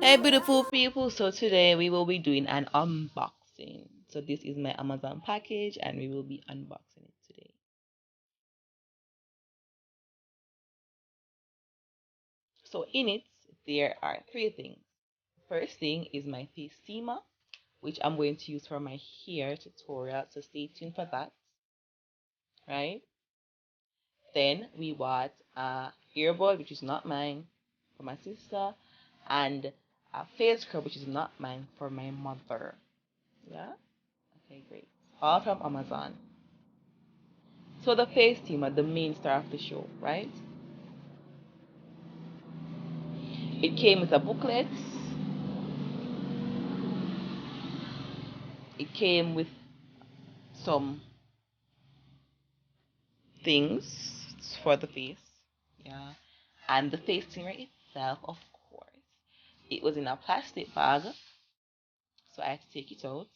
Hey beautiful people, so today we will be doing an unboxing. So this is my Amazon package and we will be unboxing it today. So in it there are three things. First thing is my face steamer, which I'm going to use for my hair tutorial, so stay tuned for that, right? Then we bought a earbud, which is not mine, for my sister, and a face scrub, which is not mine, for my mother. Yeah? Okay, great. All from Amazon. So the face team are the main star of the show, right? It came with a booklet. It came with some things for the face. Yeah. And the face steamer itself, of course. It was in a plastic bag, so I had to take it out.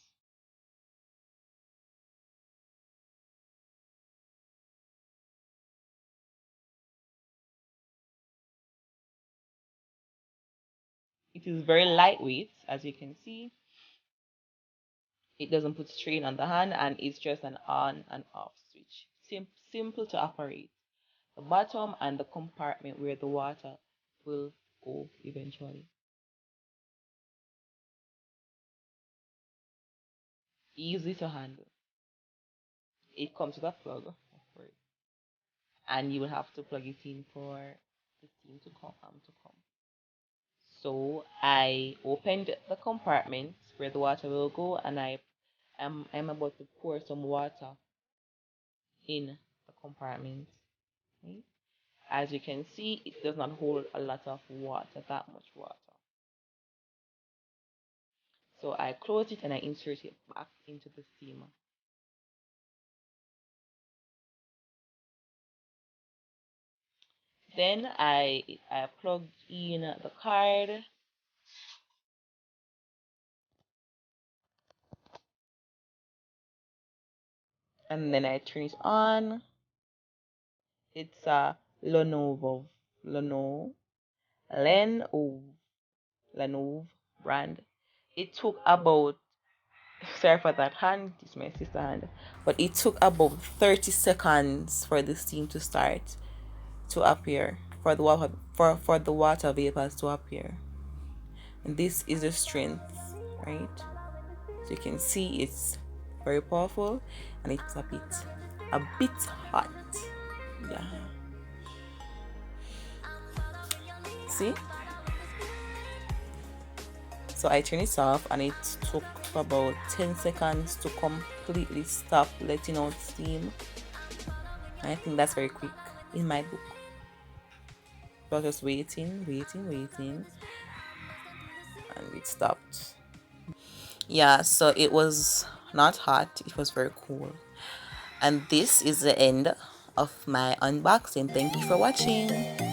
It is very lightweight, as you can see. It doesn't put strain on the hand, and it's just an on and off switch. Simple to operate. The bottom and the compartment where the water will go eventually. Easy to handle. It comes with a plug, of course, and you will have to plug it in for the steam to come. So I opened the compartment where the water will go, and I'm about to pour some water in the compartment. Right? As you can see, it does not hold a lot of water, that much water. So I close it and I insert it back into the steamer. Then I plugged in the card, and then I turn it on. It's a Lenovo, Lenovo, Lenovo brand. It took about, sorry for that hand, it's my sister hand, but it took about 30 seconds for the steam to start to appear, for the water vapors to appear. And this is the strength, right? So you can see it's very powerful and it's a bit hot. Yeah. See? So I turn it off and it took about 10 seconds to completely stop letting out steam. And I think that's very quick in my book. So I was just waiting, and it stopped. Yeah, so it was not hot, it was very cool. And this is the end of my unboxing. Thank you for watching.